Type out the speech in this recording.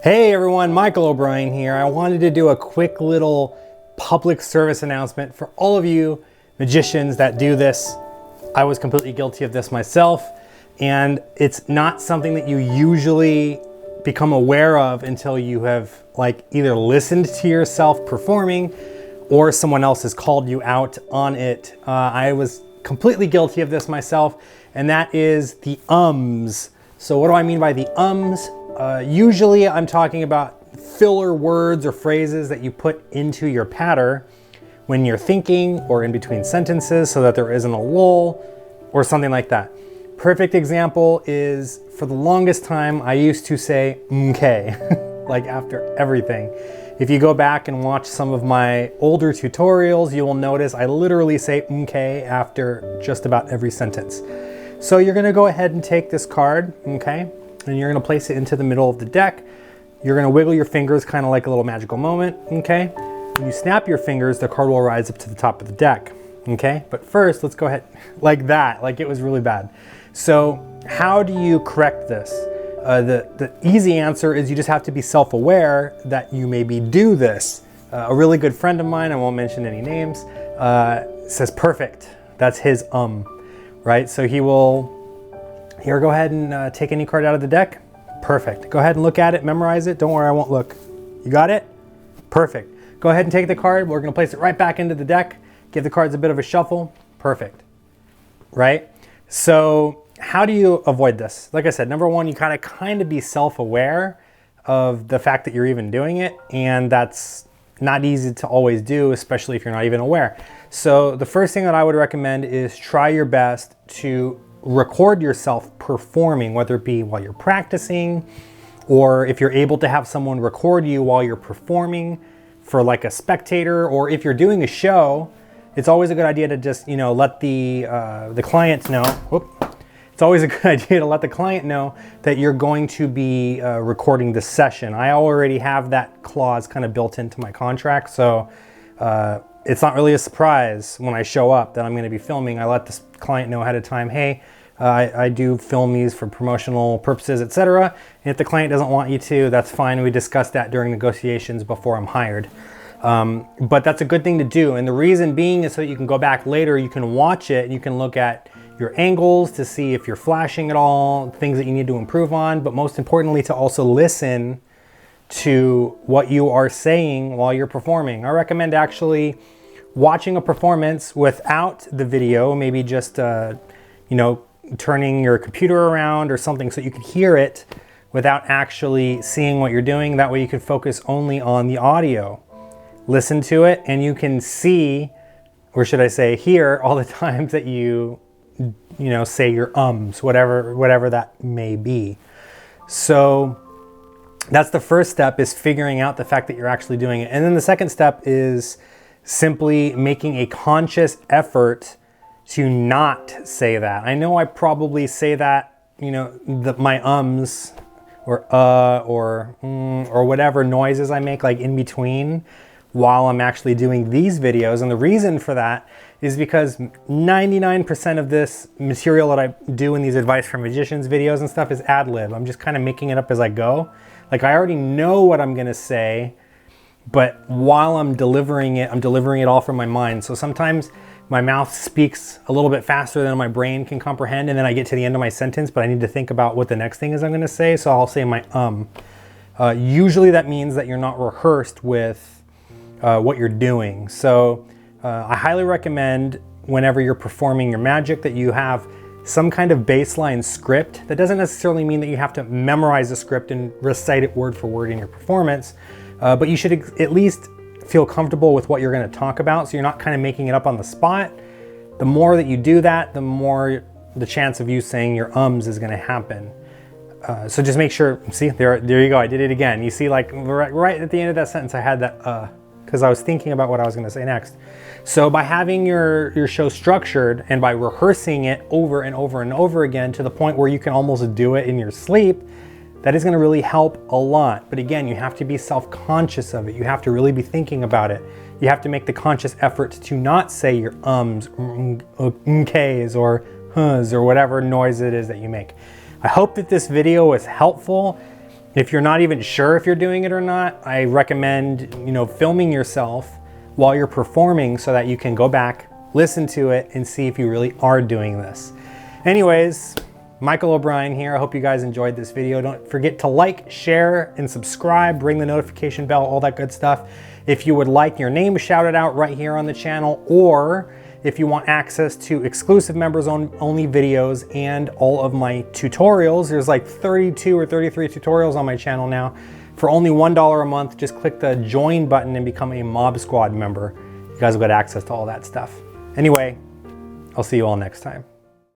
Hey everyone, Michael O'Brien here. I wanted to do a quick little public service announcement for all of you magicians that do this. I was completely guilty of this myself, and it's not something that you usually become aware of until you have either listened to yourself performing or someone else has called you out on it. I was completely guilty of this myself, and that is the ums. So what do I mean by the ums? Usually I'm talking about filler words or phrases that you put into your patter when you're thinking or in between sentences so that there isn't a lull or something like that. Perfect example is, for the longest time, I used to say okay, like after everything. If you go back and watch some of my older tutorials, you will notice I literally say okay after just about every sentence. So you're gonna go ahead and take this card, okay? And you're gonna place it into the middle of the deck. You're gonna wiggle your fingers, kind of like a little magical moment, okay? When you snap your fingers, the card will rise up to the top of the deck, okay? But first, let's go ahead, like that, like it was really bad. So how do you correct this? The easy answer is you just have to be self-aware that you maybe do this. A really good friend of mine, I won't mention any names, says perfect. That's his right? So he will, here, go ahead and take any card out of the deck. Perfect. Go ahead and look at it, memorize it. Don't worry, I won't look. You got it? Perfect. Go ahead and take the card. We're gonna place it right back into the deck. Give the cards a bit of a shuffle. Perfect. Right? So how do you avoid this? Like I said, number one, you gotta kind of be self-aware of the fact that you're even doing it, and that's not easy to always do, especially if you're not even aware. So the first thing that I would recommend is try your best to record yourself performing, whether it be while you're practicing, or if you're able to have someone record you while you're performing for like a spectator, or if you're doing a show, it's always a good idea to just, let the client know. It's always a good idea to let the client know that you're going to be recording the session. I already have that clause kind of built into my contract, so it's not really a surprise when I show up that I'm going to be filming. I let the client know ahead of time, hey, I do film these for promotional purposes, etc. And if the client doesn't want you to, that's fine. We discussed that during negotiations before I'm hired. But that's a good thing to do. And the reason being is so that you can go back later, you can watch it, and you can look at your angles to see if you're flashing at all, things that you need to improve on, but most importantly, to also listen to what you are saying while you're performing. I recommend actually watching a performance without the video, maybe just, turning your computer around or something so you can hear it without actually seeing what you're doing. That way you can focus only on the audio. Listen to it, and you can see, or should I say hear, all the times that you say your ums, whatever that may be. So that's the first step, is figuring out the fact that you're actually doing it. And then the second step is simply making a conscious effort to not say that. I know I probably say that, my ums or whatever noises I make like in between while I'm actually doing these videos. And the reason for that is because 99% of this material that I do in these advice for magicians videos and stuff is ad lib. I'm just kind of making it up as I go. Like, I already know what I'm gonna say, but while I'm delivering it all from my mind. So sometimes my mouth speaks a little bit faster than my brain can comprehend, and then I get to the end of my sentence, but I need to think about what the next thing is I'm gonna say, so I'll say my usually that means that you're not rehearsed with what you're doing. So I highly recommend, whenever you're performing your magic, that you have some kind of baseline script. That doesn't necessarily mean that you have to memorize the script and recite it word for word in your performance, but you should at least feel comfortable with what you're going to talk about, so you're not kind of making it up on the spot. The more that you do that, the more the chance of you saying your ums is going to happen. So just make sure, see, there you go, I did it again. You see, like right at the end of that sentence, I had that because I was thinking about what I was going to say next. So by having your show structured and by rehearsing it over and over and over again to the point where you can almost do it in your sleep, that is going to really help a lot. But again, you have to be self-conscious of it. You have to really be thinking about it. You have to make the conscious effort to not say your ums, mks, or huhs, or whatever noise it is that you make. I hope that this video was helpful. If you're not even sure if you're doing it or not, I recommend, filming yourself while you're performing so that you can go back, listen to it, and see if you really are doing this. Anyways, Michael O'Brien here. I hope you guys enjoyed this video. Don't forget to like, share, and subscribe, ring the notification bell, all that good stuff. If you would like your name shouted out right here on the channel, or if you want access to exclusive members only videos and all of my tutorials, there's like 32 or 33 tutorials on my channel now. For only $1 a month, just click the join button and become a Mob Squad member. You guys will get access to all that stuff. Anyway, I'll see you all next time.